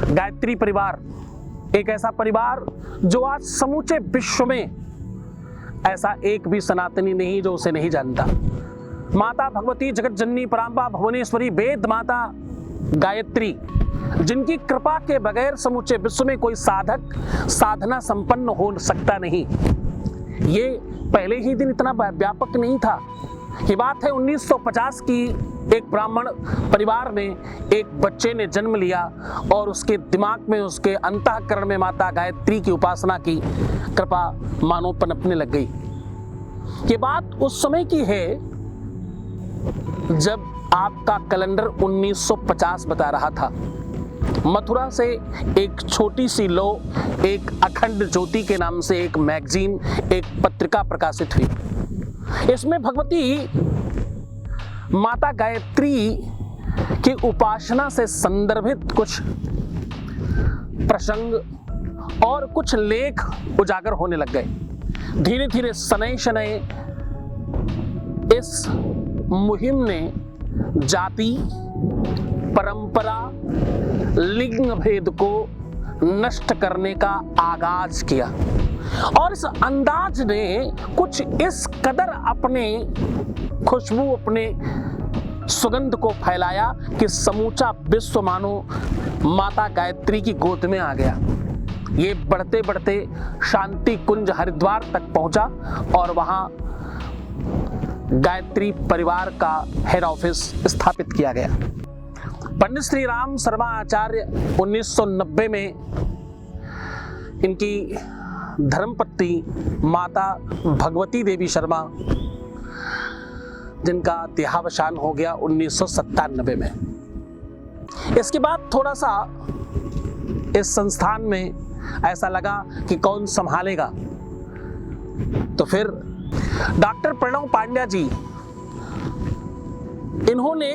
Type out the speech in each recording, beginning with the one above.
गायत्री परिवार एक ऐसा परिवार जो आज समूचे विश्व में ऐसा एक भी सनातनी नहीं जो उसे नहीं जानता। माता भगवती जगत जननी परांबा भुवनेश्वरी वेद माता गायत्री, जिनकी कृपा के बगैर समूचे विश्व में कोई साधक साधना संपन्न हो सकता नहीं। ये पहले ही दिन इतना व्यापक नहीं था। ये बात है 1950 की। एक ब्राह्मण परिवार में एक बच्चे ने जन्म लिया और उसके दिमाग में, उसके अंतःकरण में माता गायत्री की उपासना की कृपा मानो पनपने लग गई। ये बात उस समय की है जब आपका कैलेंडर 1950 बता रहा था। मथुरा से एक छोटी सी लो, एक अखंड ज्योति के नाम से एक मैगजीन, एक पत्रिका प्रकाशित हुई। इसमें भगवती माता गायत्री की उपासना से संदर्भित कुछ प्रसंग और कुछ लेख उजागर होने लग गए। धीरे धीरे शनै शनै इस मुहिम ने जाति, परंपरा, लिंग भेद को नष्ट करने का आगाज किया और इस अंदाज ने कुछ इस कदर अपने खुशबू, अपने सुगंध को फैलाया कि समूचा विश्व मानो माता गायत्री की गोद में आ गया। ये बढ़ते बढ़ते शांति कुंज हरिद्वार तक पहुंचा और वहां गायत्री परिवार का हेड ऑफिस स्थापित किया गया। पंडित श्री राम शर्मा आचार्य 1990 में इनकी धर्मपत्नी माता भगवती देवी शर्मा, जिनका देहावसान हो गया 1997 में। इसके बाद थोड़ा सा इस संस्थान में ऐसा लगा कि कौन संभालेगा, तो फिर डॉक्टर प्रणव पांड्या जी, इन्होंने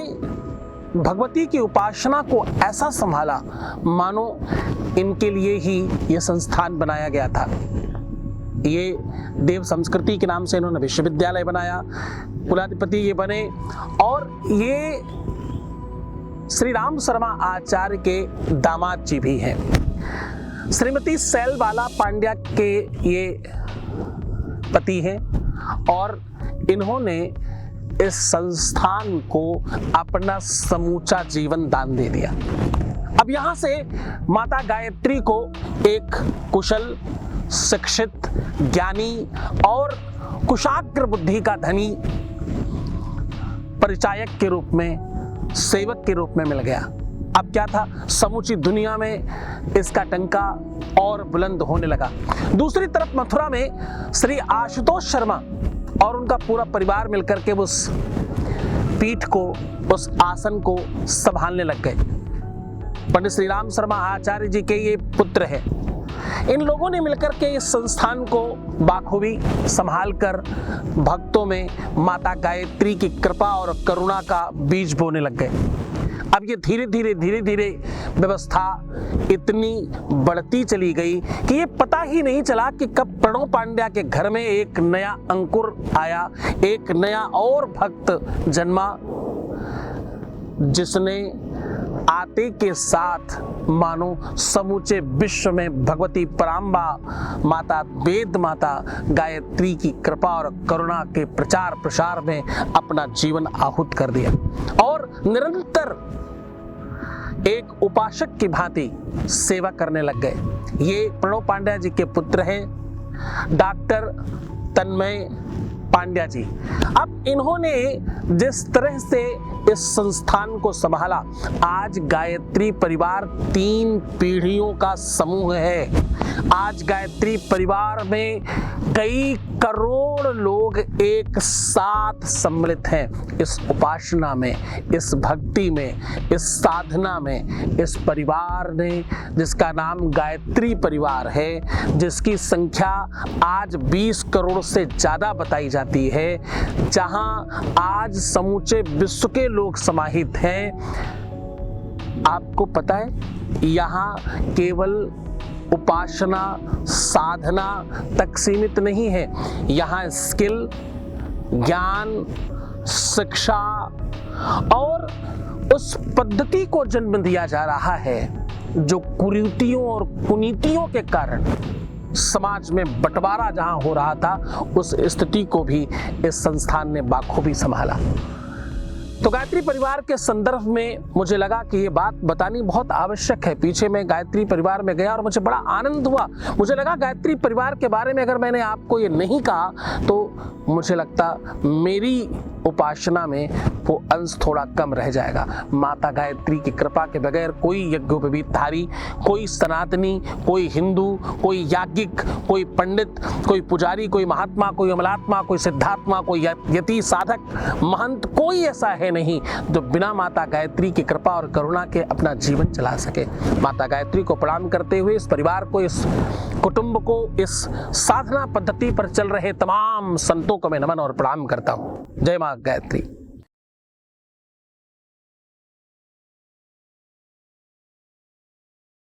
भगवती की उपासना को ऐसा संभाला मानो इनके लिए ही यह संस्थान बनाया गया था। ये देव संस्कृति के नाम से इन्होंने विश्वविद्यालय बनाया, कुलाधिपति ये बने और ये श्री राम शर्मा आचार्य के दामाद जी भी हैं। श्रीमती सैलबाला पांड्या के ये पति हैं और इन्होंने इस संस्थान को अपना समूचा जीवन दान दे दिया। अब यहां से माता गायत्री को एक कुशल, शिक्षित, ज्ञानी और कुशाग्र बुद्धि का धनी परिचायक के रूप में, सेवक के रूप में मिल गया। अब क्या था, समूची दुनिया में इसका टंका और बुलंद होने लगा। दूसरी तरफ मथुरा में श्री आशुतोष शर्मा और उनका पूरा परिवार मिलकर के उस पीठ को, उस आसन को संभालने लग गए। पंडित श्री राम शर्मा आचार्य जी के ये पुत्र हैं। इन लोगों ने मिलकर के इस संस्थान को बाखूबी संभाल कर भक्तों में माता गायत्री की कृपा और करुणा का बीज बोने लग गए। अब ये धीरे धीरे व्यवस्था इतनी बढ़ती चली गई कि ये पता ही नहीं चला कि कब प्रणव पांड्या के घर में एक नया अंकुर आया, एक नया और भक्त जन्मा, जिसने आते के साथ मानो समूचे विश्व में भगवती परांबा माता, वेद माता गायत्री की कृपा और करुणा के प्रचार प्रसार में अपना जीवन आहुत कर दिया और निरंतर एक उपासक की भांति सेवा करने लग गए। ये प्रणव पांड्या जी के पुत्र हैं डॉक्टर तन्मय पांड्या जी। अब इन्होंने जिस तरह से इस संस्थान को संभाला, आज गायत्री परिवार 3 पीढ़ियों का समूह है। आज गायत्री परिवार में कई करोड़ लोग एक साथ सम्मिलित हैं इस उपासना में, इस भक्ति में, इस साधना में। इस परिवार ने, जिसका नाम गायत्री परिवार है, जिसकी संख्या आज 20 करोड़ से ज्यादा बताई जाती है, जहां आज समूचे विश्व के लोग समाहित हैं। आपको पता है, यहाँ केवल उपासना, साधना तक सीमित नहीं है। यहाँ स्किल, ज्ञान, शिक्षा और उस पद्धति को जन्म दिया जा रहा है जो कुरीतियों और कुनीतियों के कारण समाज में बंटवारा जहां हो रहा था, उस स्थिति को भी इस संस्थान ने बाखूबी संभाला। तो गायत्री परिवार के संदर्भ में मुझे लगा कि ये बात बतानी बहुत आवश्यक है। पीछे मैं गायत्री परिवार में गया और मुझे बड़ा आनंद हुआ। मुझे लगा गायत्री परिवार के बारे में अगर मैंने आपको ये नहीं कहा तो मुझे लगता मेरी उपासना में वो अंश थोड़ा कम रह जाएगा। माता गायत्री की कृपा के बगैर कोई यज्ञोपवीतधारी, कोई सनातनी, कोई हिंदू, कोई याज्ञिक, कोई पंडित, कोई पुजारी, कोई महात्मा, कोई अमलात्मा, कोई सिद्धात्मा, कोई यति, साधक, महंत, कोई ऐसा है नहीं जो बिना माता गायत्री की कृपा और करुणा के अपना जीवन चला सके। माता गायत्री को प्रणाम करते हुए इस परिवार को, इस कुटुंब को, इस साधना पद्धति पर चल रहे तमाम संतों को मैं नमन और प्रणाम करता हूँ। जय मां गायत्री।